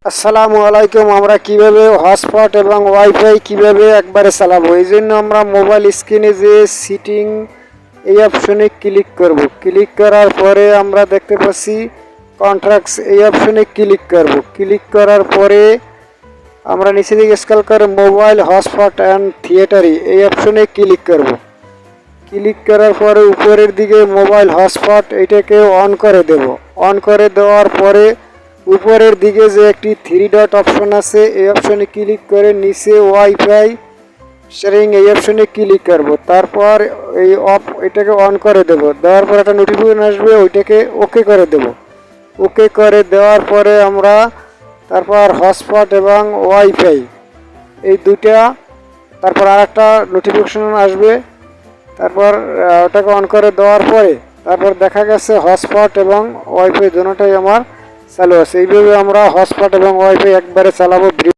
আসসালামু আলাইকুম। আমরা কিভাবে হটস্পট এবং ওয়াইফাই কিভাবে একবারে চালাবো, এই জন্য আমরা মোবাইল স্ক্রিনে যে সিটিং এই অপশনে ক্লিক করব। ক্লিক করার পরে আমরা দেখতে পাচ্ছি কন্ট্রাক্টস এই অপশনে ক্লিক করব। ক্লিক করার পরে আমরা নিচে দিকে স্ক্রল করে মোবাইল হটস্পট অ্যান্ড থিয়েটারি এই অপশনে ক্লিক করব। ক্লিক করার পরে উপরের দিকে মোবাইল হটস্পট এটাকে অন করে দেব। অন করে দেওয়ার পরে উপরের দিকে যে একটি 3 ডট অপশন আছে এই অপশনে ক্লিক করে নিচে ওয়াইফাই শেয়ারিং এই অপশনে ক্লিক করব। তারপর এই এটাকে অন করে দেব। দেওয়ার পর একটা নোটিফিকেশন আসবে, ওইটাকে ওকে করে দেব। ওকে করে দেওয়ার পরে আমরা তারপর হটস্পট এবং ওয়াইফাই এই দুইটা, তারপর আর একটা নোটিফিকেশন আসবে, তারপর ওটাকে অন করে দেওয়ার পরে তারপর দেখা গেছে হটস্পট এবং ওয়াইফাই দুটোটাই আমার চালু আছে। এইভাবে আমরা হটস্পট এবং ওয়াইফাই একবারে চালাবো।